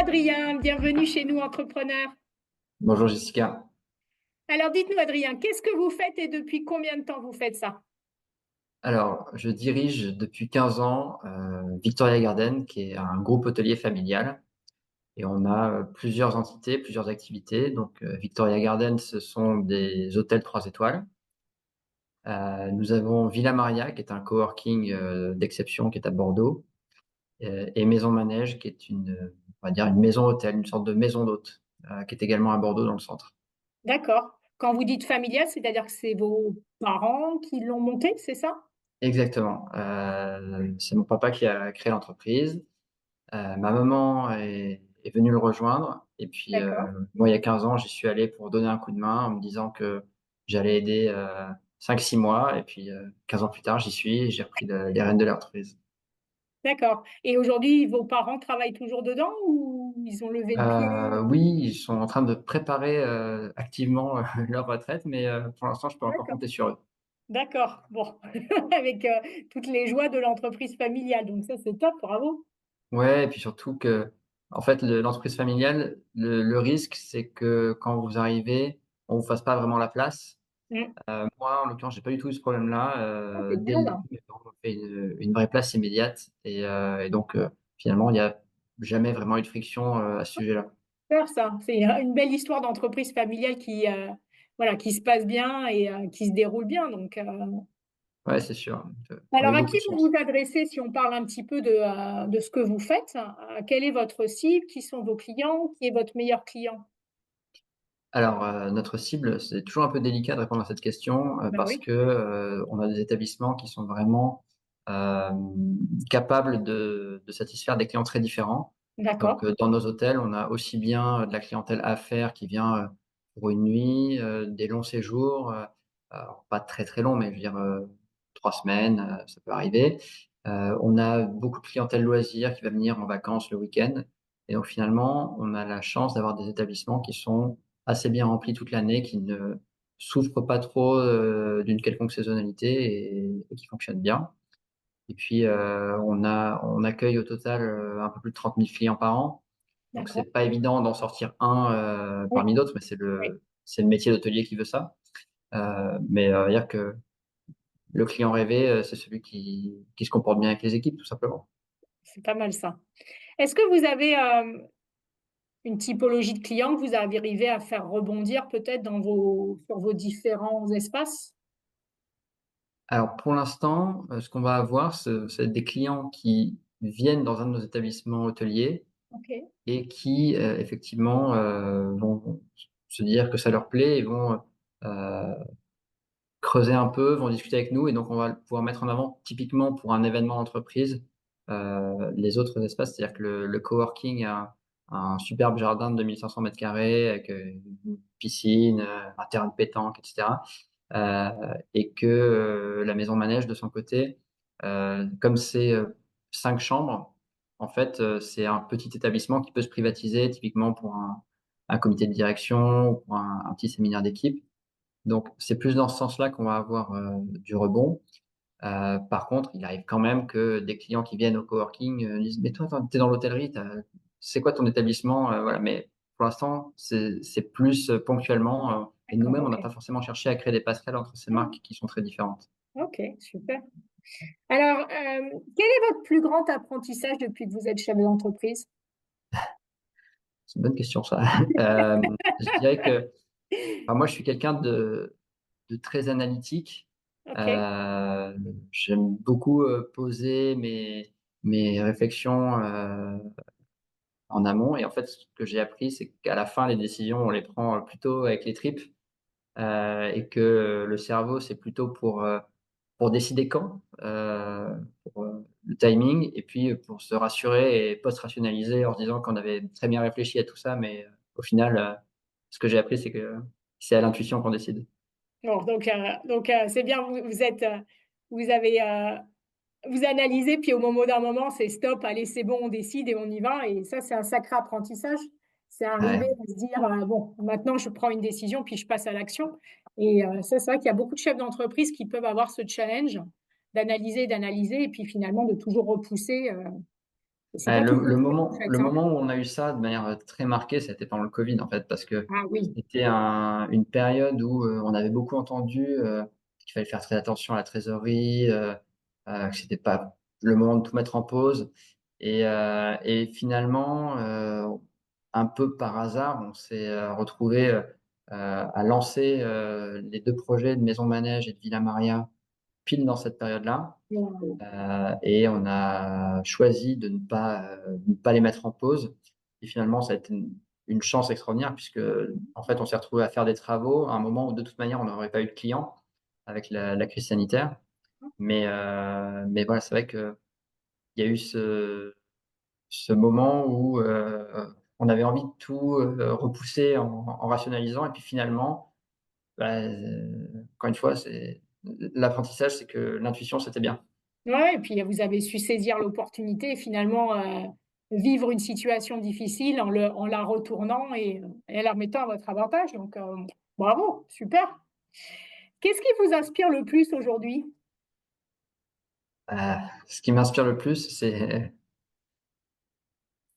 Adrien, bienvenue chez nous, entrepreneurs. Bonjour Jessica. Alors dites-nous Adrien, qu'est-ce que vous faites et depuis combien de temps vous faites ça? Alors, je dirige depuis 15 ans Victoria Garden, qui est un groupe hôtelier familial. Et on a plusieurs entités, plusieurs activités. Donc, Victoria Garden, ce sont des hôtels 3 étoiles. Nous avons Villa Maria, qui est un coworking d'exception, qui est à Bordeaux. Et Maison Manège, qui est on va dire une maison hôtel, une sorte de maison d'hôte, qui est également à Bordeaux dans le centre. D'accord. Quand vous dites familial, c'est-à-dire que c'est vos parents qui l'ont monté, c'est ça? Exactement. C'est mon papa qui a créé l'entreprise. Ma maman est venue le rejoindre et puis, D'accord. moi, il y a 15 ans, j'y suis allé pour donner un coup de main en me disant que j'allais aider, 5-6 mois et puis, 15 ans plus tard, j'y suis et j'ai repris les rênes de l'entreprise. D'accord. Et aujourd'hui, vos parents travaillent toujours dedans ou ils ont levé le pied? Oui, ils sont en train de préparer, activement, leur retraite, mais, pour l'instant, je peux encore D'accord. compter sur eux. D'accord. Bon, avec toutes les joies de l'entreprise familiale. Donc ça, c'est top, bravo. Ouais et puis surtout que, en fait, l'entreprise familiale, le risque, c'est que quand vous arrivez, on vous fasse pas vraiment la place. Mm. Moi, en l'occurrence, j'ai pas du tout eu ce problème-là, Ah, c'est dès bien le là. début, mes parents m'ont fait une vraie place immédiate et donc finalement, il y a jamais vraiment eu de friction, à ce sujet-là. Super ça. C'est une belle histoire d'entreprise familiale qui, voilà, qui se passe bien et qui se déroule bien. Donc, Ouais, c'est sûr, on a alors, eu à beaucoup qui de vous chance. vous adressez si on parle un petit peu de ce que vous faites? Quel est votre cible? Qui sont vos clients? Qui est votre meilleur client? Alors, notre cible, c'est toujours un peu délicat de répondre à cette question, Ben parce oui, que, on a des établissements qui sont vraiment, capables de satisfaire des clients très différents. Donc, d'accord, dans nos hôtels, on a aussi bien, de la clientèle affaires qui vient, pour une nuit, des longs séjours, alors pas très, très longs, mais je veux dire, 3 semaines, ça peut arriver. On a beaucoup de clientèle loisirs qui va venir en vacances le week-end et donc finalement, on a la chance d'avoir des établissements qui sont assez bien remplis toute l'année, qui ne souffrent pas trop, d'une quelconque saisonnalité et qui fonctionnent bien. Et puis, on accueille au total, un peu plus de 30 000 clients par an. Donc c'est d'accord. pas évident d'en sortir un, Oui, parmi d'autres, mais oui. c'est le métier d'hôtelier qui veut ça. Mais, dire que le client rêvé, c'est celui qui se comporte bien avec les équipes, tout simplement. C'est pas mal ça. Est-ce que vous avez une typologie de clients que vous arrivez à faire rebondir peut-être sur vos différents espaces? Alors pour l'instant, ce qu'on va avoir, ça va être des clients qui viennent dans un de nos établissements hôteliers Ok, et qui, effectivement, vont se dire que ça leur plaît et vont, creuser un peu, vont discuter avec nous et donc on va pouvoir mettre en avant typiquement pour un événement d'entreprise, les autres espaces. C'est-à-dire que le coworking a un superbe jardin de 2 500 carrés avec, une piscine, un terrain de pétanque et cetera. Et que, la maison manège de son côté, comme c'est, 5 chambres, en fait, c'est un petit établissement qui peut se privatiser typiquement pour un comité de direction ou pour un petit séminaire d'équipe. Donc c'est plus dans ce sens-là qu'on va avoir, du rebond. Par contre, il arrive quand même que des clients qui viennent au coworking, disent: «Mais toi, tu es dans l'hôtellerie, c'est quoi ton établissement?» Voilà, mais pour l'instant, c'est plus, ponctuellement, et d'accord, nous-mêmes, on n'a ok. pas forcément cherché à créer des passerelles entre ces marques qui sont très différentes. Ok, super. Alors, quel est votre plus grand apprentissage depuis que vous êtes chef d'entreprise? C'est une bonne question ça. Je dirais que enfin moi, je suis quelqu'un de très analytique. Ok, Heu, J'aime beaucoup, poser mes réflexions, en amont et en fait, ce que j'ai appris, c'est qu'à la fin, les décisions, on les prend, plutôt avec les tripes, et que le cerveau, c'est plutôt pour décider quand, pour, le timing et puis, pour se rassurer et post-rationaliser en se disant qu'on avait très bien réfléchi à tout ça, mais, au final, ce que j'ai appris, c'est que c'est à l'intuition qu'on décide. bon, c'est bien, vous avez, vous analysez, puis d'un moment, c'est stop, allez, c'est bon, on décide et on y va. Et ça, c'est un sacré apprentissage. C'est arriver Ouais. à se dire, bon, maintenant, je prends une décision, puis je passe à l'action. Et ça, c'est vrai qu'il y a beaucoup de chefs d'entreprise qui peuvent avoir ce challenge d'analyser, et puis finalement de toujours repousser. Et c'est pas Le toujours fait, en moment fait, le hein. moment où on a eu ça de manière, très marquée, c'était pendant le covid, en fait, parce que Ah oui, c'était une période où, on avait beaucoup entendu, qu'il fallait faire très attention à la trésorerie, que c'était pas le moment de tout mettre en pause et finalement, un peu par hasard, on s'est, retrouvés, à lancer, les 2 projets de maison manège et de Villa Maria pile dans cette période-là. Et on a choisi de ne pas les mettre en pause et finalement ça a été une chance extraordinaire puisque, en fait, on s'est retrouvés à faire des travaux à un moment où de toute manière on n'aurait pas eu de clients avec la crise sanitaire. Mais voilà, c'est vrai qu'il y a eu ce moment où, on avait envie de tout, repousser en rationalisant et puis finalement, bah, encore une fois, c'est l'apprentissage, c'est que l'intuition, c'était bien. ouais, et puis vous avez su saisir l'opportunité et finalement, vivre une situation difficile en la retournant et la remettant à votre avantage, donc bravo, super. Qu'est-ce qui vous inspire le plus aujourd'hui? Ce qui m'inspire le plus, c'est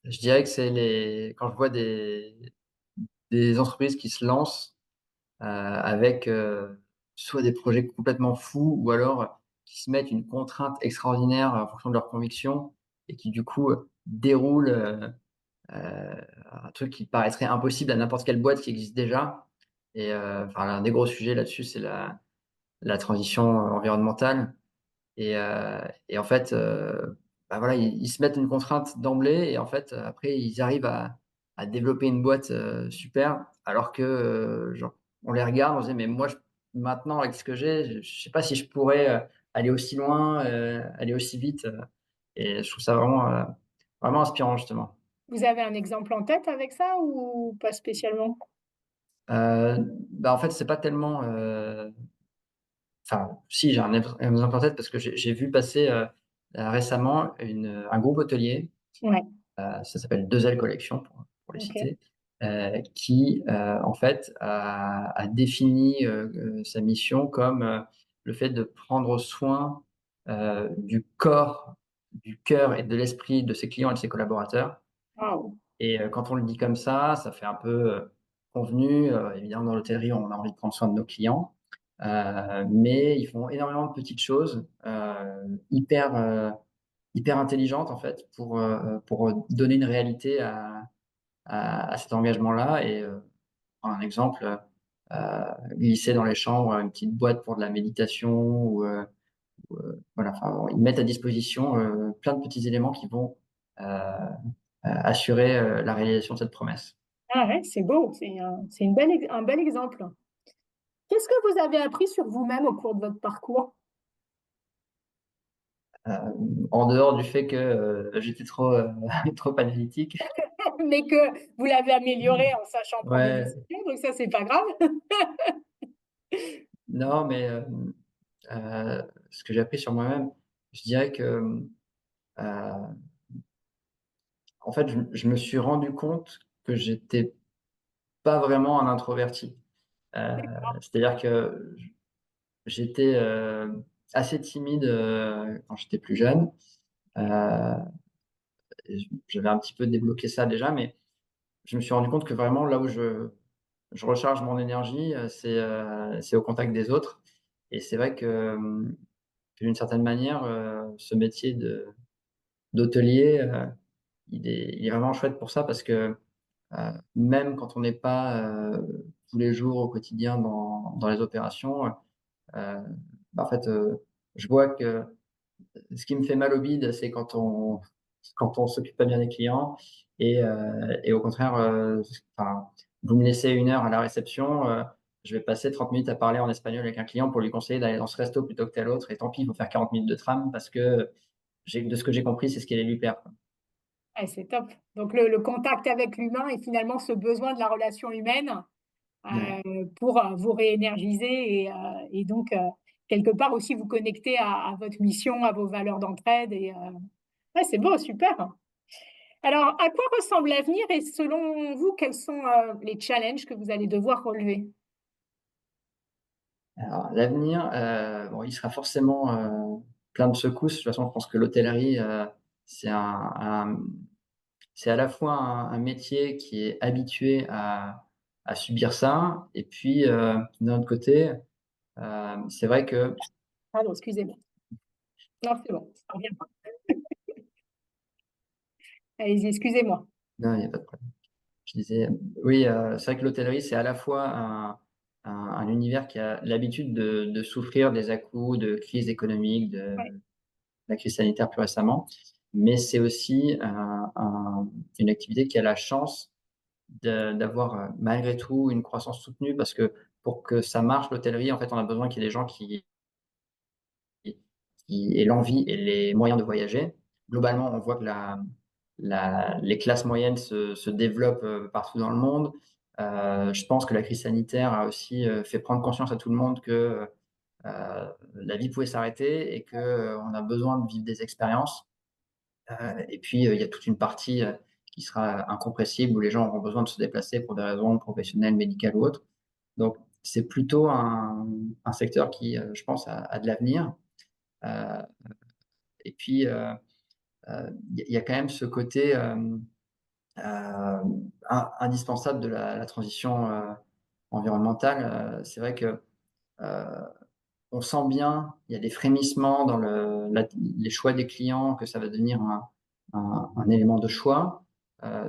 je dirais que c'est les quand je vois des entreprises qui se lancent, avec, soit des projets complètement fous ou alors qui se mettent une contrainte extraordinaire en fonction de leurs convictions et qui du coup, déroulent, un truc qui paraîtrait impossible à n'importe quelle boîte qui existe déjà enfin l'un des gros sujets là-dessus, c'est la transition environnementale. Et en fait, bah, voilà, ils se mettent une contrainte d'emblée et en fait, après ils arrivent à développer une boîte, super alors que, genre, on les regarde, on se dit: «Mais moi, maintenant avec ce que j'ai, je sais pas si je pourrais, aller aussi loin, aller aussi vite», et je trouve ça vraiment, vraiment inspirant justement. Vous avez un exemple en tête avec ça ou pas spécialement? Bah, en fait, c'est pas tellement, enfin si, j'ai un exemple en tête parce que j'ai vu passer, récemment un groupe hôtelier. Ouais, Ça s'appelle 2L Collection pour les OK. citer, qui, en fait a défini, sa mission comme, le fait de prendre soin, du corps, du cœur et de l'esprit de ses clients et de ses collaborateurs. Waouh! Et quand on le dit comme ça fait un peu, convenu, évidemment dans l'hôtellerie, on a envie de prendre soin de nos clients, mais ils font énormément de petites choses, hyper intelligentes en fait pour donner une réalité à cet engagement-là et prendre un exemple, glisser dans les chambres une petite boîte pour de la méditation voilà, enfin, ils mettent à disposition, plein de petits éléments qui vont, assurer, la réalisation de cette promesse. Ah ouais, c'est beau, c'est une belle ex un bel exemple. Qu'est-ce que vous avez appris sur vous-même au cours de votre parcours? En dehors du fait que, j'étais trop, trop analytique. Mais que vous l'avez amélioré en sachant prendre des Ouais, décisions, donc ça, c'est pas grave. non, mais ce que j'ai appris sur moi-même, je dirais que, en fait, je me suis rendu compte que j'étais pas vraiment un introverti. Heu, C'est-à-dire que j'étais, assez timide, quand j'étais plus jeune. Heu et j'avais un petit peu débloqué ça déjà, mais je me suis rendu compte que vraiment là où je recharge mon énergie, c'est au contact des autres et c'est vrai que, d'une certaine manière, ce métier d'hôtelier, il est vraiment chouette pour ça parce que, même quand on n'est pas, tous les jours au quotidien dans les opérations, bah, en fait, je vois que ce qui me fait mal au bide, c'est quand on s'occupe pas bien des clients et au contraire, enfin, vous me laissez 1 heure à la réception, je vais passer 30 minutes à parler en espagnol avec un client pour lui conseiller d'aller dans ce resto plutôt que tel autre et tant pis, il faut faire 40 minutes de tram parce que de ce que j'ai compris, c'est ce qui allait lui plaire, quoi. Ouais, c'est top. Donc le contact avec l'humain et finalement ce besoin de la relation humaine, Ouais. pour, vous réénergiser et donc quelque part aussi vous connecter à votre mission, à vos valeurs d'entraide ouais, c'est beau, super. Alors à quoi ressemble l'avenir et selon vous, quels sont, les challenges que vous allez devoir relever? Alors l'avenir, bon, il sera forcément, plein de secousses. De toute façon, je pense que l'hôtellerie, c'est c'est à la fois un métier qui est habitué à subir ça et puis, d'un autre côté, c'est vrai que Pardon, excusez-moi. Non, c'est bon, ça revient pas. Allez-y, excusez-moi. non, il y a pas de problème. Je disais, oui, c'est vrai que l'hôtellerie, c'est à la fois un univers qui a l'habitude de souffrir des à-coups de crise économique, Ouais. de la crise sanitaire plus récemment, mais c'est aussi une activité qui a la chance d'avoir, malgré tout une croissance soutenue parce que pour que ça marche l'hôtellerie, en fait, on a besoin qu'il y ait des gens qui aient l'envie et les moyens de voyager. Globalement, on voit que les classes moyennes se développent, partout dans le monde. Je pense que la crise sanitaire a aussi, fait prendre conscience à tout le monde que, la vie pouvait s'arrêter et qu'on a besoin de vivre des expériences. Et puis, il y a toute une partie, qui sera incompressible, où les gens auront besoin de se déplacer pour des raisons professionnelles, médicales ou autres. Donc c'est plutôt un secteur qui, je pense a de l'avenir. Heu et puis, il y a quand même ce côté, indispensable de la transition, environnementale. C'est vrai que, heu, on sent bien, il y a des frémissements dans les choix des clients, que ça va devenir un élément de choix.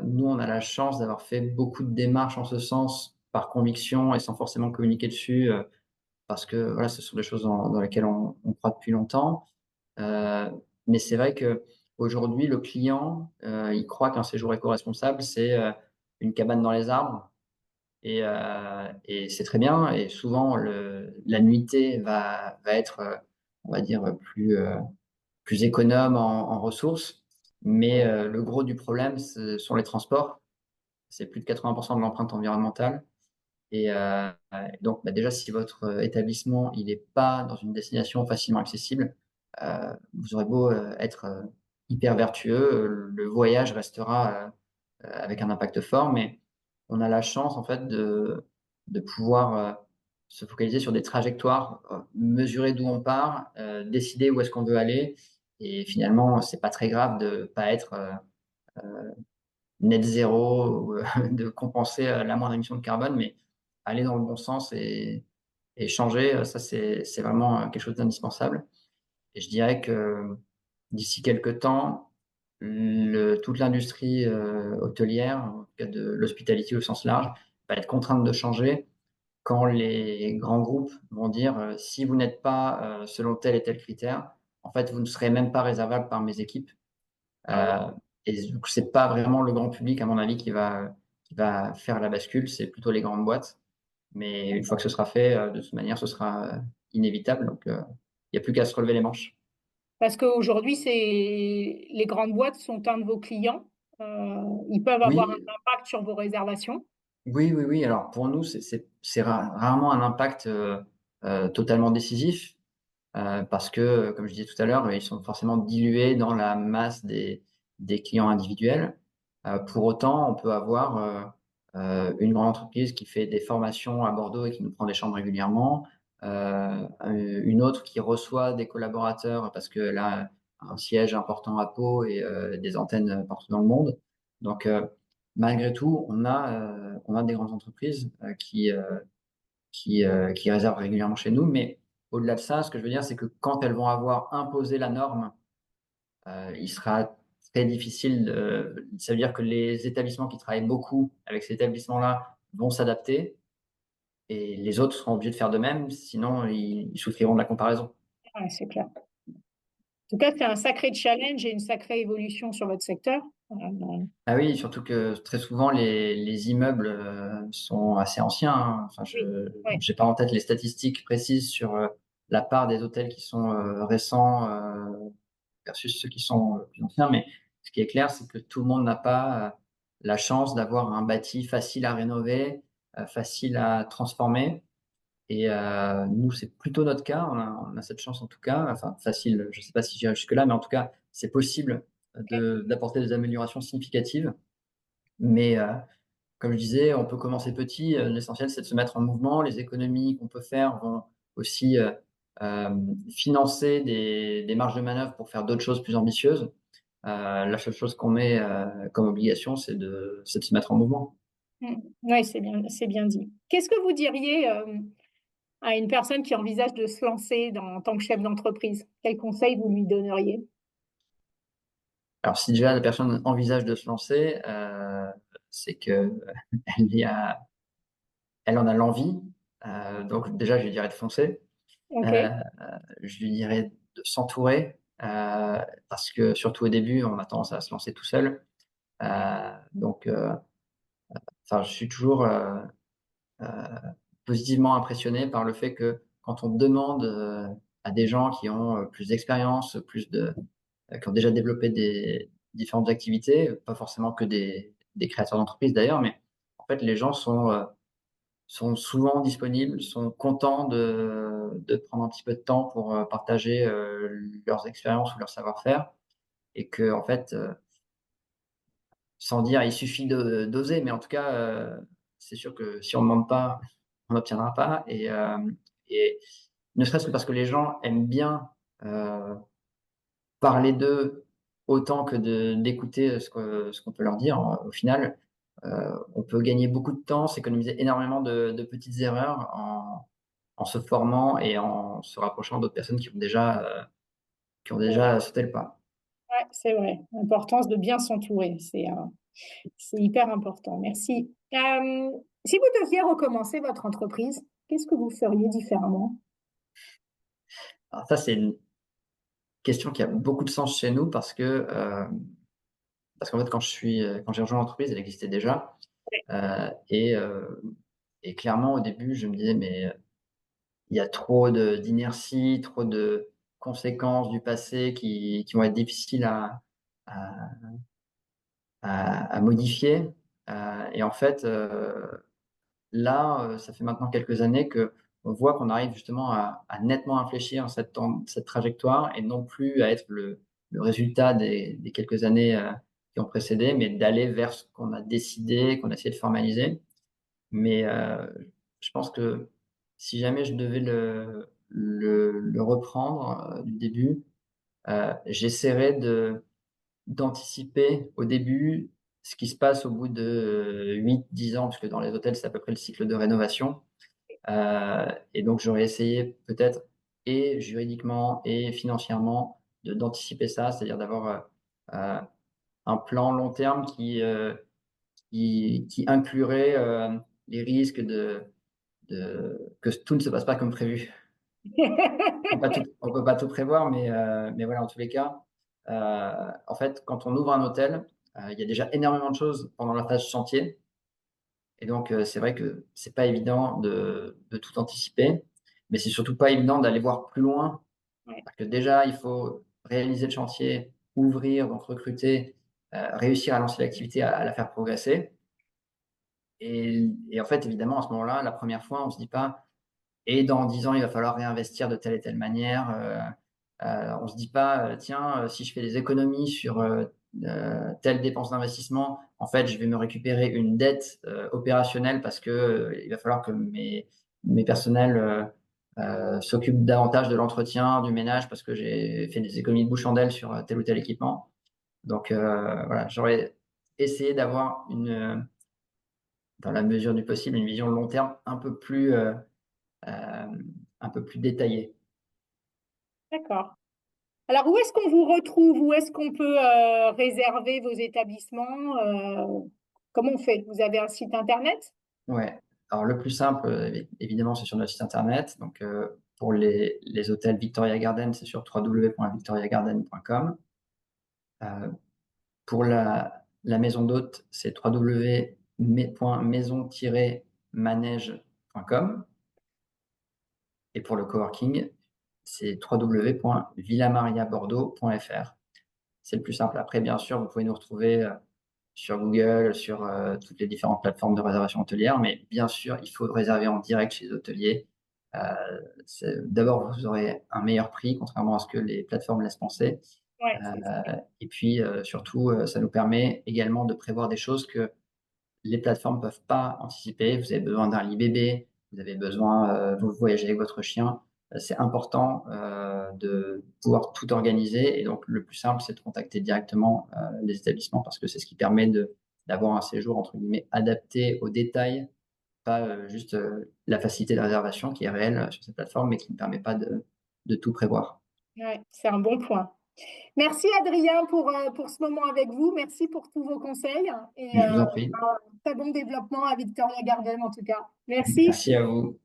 Nous, on a la chance d'avoir fait beaucoup de démarches en ce sens, par conviction et sans forcément communiquer dessus, parce que voilà, ce sont des choses dans lesquelles on croit depuis longtemps. Heu, mais c'est vrai qu'aujourd'hui, le client, il croit qu'un séjour éco-responsable, c'est, une cabane dans les arbres et c'est très bien et souvent la nuitée va être, on va dire, plus économe en ressources. Mais, le gros du problème, ce sont les transports. C'est plus de 80 de l'empreinte environnementale et donc, bah, déjà, si votre, établissement, il est pas dans une destination facilement accessible, vous aurez beau, être, hyper vertueux, le voyage restera, avec un impact fort. Mais on a la chance, en fait, de pouvoir, se focaliser sur des trajectoires, mesurer d'où on part, décider où est-ce qu'on veut aller et finalement, c'est pas très grave de pas être, net zéro ou, de compenser, la moindre émission de carbone, mais aller dans le bon sens et changer, ça c'est vraiment, quelque chose d'indispensable et je dirais que d'ici quelque temps, toute l'industrie, hôtelière, en tout cas de l'hospitality au sens large, va être contrainte de changer quand les grands groupes vont dire, «Si vous n'êtes pas, selon tel et tel critère, en fait, vous ne serez même pas réservable par mes équipes». Ah ouais. Et donc c'est pas vraiment le grand public, à mon avis, qui va faire la bascule, c'est plutôt les grandes boîtes. Mais une fois que ce sera fait, de toute manière, ce sera, inévitable, donc il y a plus qu'à se relever les manches. Parce qu'aujourd'hui, c'est les grandes boîtes sont un de vos clients. Ils peuvent avoir un Oui, impact sur vos réservations. oui, oui, oui, alors pour nous, c'est rarement un impact, totalement décisif, parce que, comme je disais tout à l'heure, ils sont forcément dilués dans la masse des clients individuels. Pour autant, on peut avoir, une grande entreprise qui fait des formations à Bordeaux et qui nous prend des chambres régulièrement, une autre qui reçoit des collaborateurs parce qu'elle a un siège important à Pau et des antennes, partout dans le monde. Donc, malgré tout, on a des grandes entreprises, qui réservent régulièrement chez nous. Mais au-delà de ça, ce que je veux dire, c'est que quand elles vont avoir imposé la norme, il sera très difficile de ça veut dire que les établissements qui travaillent beaucoup avec ces établissements-là vont s'adapter et les autres seront obligés de faire de même, sinon ils souffriront de la comparaison. Ouais, c'est clair. En tout cas, c'est un sacré challenge et une sacrée évolution sur votre secteur. Ah oui, surtout que très souvent les immeubles, sont assez anciens, hein. Enfin, je Oui, ouais, j'ai pas en tête les statistiques précises sur, la part des hôtels qui sont, récents, versus ceux qui sont, plus anciens. Mais ce qui est clair, c'est que tout le monde n'a pas, la chance d'avoir un bâti facile à rénover, facile à transformer et nous, c'est plutôt notre cas. On a cette chance en tout cas, enfin facile, je ne sais pas si j'irai jusque là, mais en tout cas, c'est possible, OK. d'apporter des améliorations significatives. Mais comme je disais, on peut commencer petit, l'essentiel, c'est de se mettre en mouvement. Les économies qu'on peut faire vont aussi, financer des marges de manœuvre pour faire d'autres choses plus ambitieuses. La seule chose qu'on met comme obligation, c'est de se mettre en mouvement. Oui, c'est bien dit. Qu'est-ce que vous diriez à une personne qui envisage de se lancer en tant que chef d'entreprise? Quels conseils vous lui donneriez? Alors si déjà la personne envisage de se lancer, c'est que elle y a elle en a l'envie, donc déjà je lui dirais de foncer. Ok, Heu, je lui dirais de s'entourer, parce que surtout au début, on a tendance à se lancer tout seul. Donc enfin je suis toujours, heu, positivement impressionné par le fait que quand on demande, à des gens qui ont, plus d'expérience, qui ont déjà développé des différentes activités, pas forcément que des créateurs d'entreprises d'ailleurs, mais en fait les gens sont souvent disponibles, sont contents de prendre un petit peu de temps pour, partager, leurs expériences ou leur savoir-faire et que en fait, sans dire il suffit de d'oser, mais en tout cas, c'est sûr que si on ne demande pas, on n'obtiendra pas et ne serait-ce que parce que les gens aiment bien, heu, parler d'eux autant que d'écouter, ce qu'on peut leur dire. Au final, on peut gagner beaucoup de temps, s'économiser énormément de petites erreurs en se formant et en se rapprochant d'autres personnes qui ont c'est vrai. déjà sauté le pas. Ouais, c'est vrai. L'importance de bien s'entourer, c'est hyper important. Merci. Si vous deviez recommencer votre entreprise, qu'est-ce que vous feriez différemment? Alors ça, c'est une question qui a beaucoup de sens chez nous parce qu'en fait, quand j'ai rejoint l'entreprise, elle existait déjà, et clairement, au début, je me disais: «Mais, il y a trop d'inertie, trop de conséquences du passé qui vont être difficiles à à modifier». Et en fait, là, ça fait maintenant quelques années qu'on voit qu'on arrive justement à nettement infléchir cette trajectoire et non plus à être le résultat des quelques années, qui ont précédé, mais d'aller vers ce qu'on a décidé, qu'on a essayé de formaliser. Mais, je pense que si jamais je devais le reprendre, du début, j'essaierais d'anticiper au début ce qui se passe au bout de 8-10 ans, parce que dans les hôtels, c'est à peu près le cycle de rénovation. Et donc j'aurais essayé peut-être et juridiquement et financièrement d'anticiper ça, c'est-à-dire d'avoir, un plan long terme qui inclurait, les risques que tout ne se passe pas comme prévu. On peut pas tout prévoir, mais voilà, en tous les cas, en fait, quand on ouvre un hôtel, il y a déjà énormément de choses pendant la phase chantier et donc c'est vrai que c'est pas évident de tout anticiper, mais c'est surtout pas évident d'aller voir plus loin. Ouais, Parce que déjà, il faut réaliser le chantier, ouvrir, donc recruter, réussir à lancer l'activité, à la faire progresser et en fait, évidemment, à ce moment-là, la première fois, on se dit pas: «Et dans 10 ans, il va falloir réinvestir de telle et telle manière», on se dit pas, «Tiens, si je fais des économies sur, telle dépense d'investissement, en fait, je vais me récupérer une dette, opérationnelle parce que, il va falloir que mes personnels, s'occupent davantage de l'entretien, du ménage parce que j'ai fait des économies de bouche-chandelle sur, tel ou tel équipement». Donc, voilà, j'aurais essayé d'avoir dans la mesure du possible, une vision long terme un peu plus détaillée. d'accord. Alors, où est-ce qu'on vous retrouve? Où est-ce qu'on peut réserver vos établissements? Comment on fait? Vous avez un site internet? Ouais. Alors le plus simple, évidemment, c'est sur notre site internet. Donc, pour les hôtels Victoria Garden, c'est sur www.victoriagarden.com. Heu, pour la maison d'hôtes, c'est www.maison-manège.com et pour le coworking, c'est www.villamariabordeaux.fr. C'est le plus simple. Après, bien sûr, vous pouvez nous retrouver, sur Google, sur, toutes les différentes plateformes de réservation hôtelière, mais bien sûr, il faut réserver en direct chez les hôteliers. Heu, d'abord, vous aurez un meilleur prix, contrairement à ce que les plateformes laissent penser, Ouais, c'est ça. et puis, surtout, ça nous permet également de prévoir des choses que les plateformes peuvent pas anticiper. Vous avez besoin d'un lit bébé, vous avez besoin, vous voyagez avec votre chien. c'est important de pouvoir tout organiser. Et donc, le plus simple, c'est de contacter directement les établissements parce que c'est ce qui permet d'avoir un séjour, entre guillemets, adapté aux détails, pas juste la facilité de réservation qui est réelle sur cette plateforme, mais qui ne permet pas de tout prévoir. Ouais, c'est un bon point. Merci Adrien pour ce moment avec vous. Merci pour tous vos conseils et Je vous en prie. un très bon développement à Victoria Garden en tout cas. Merci. Merci à vous.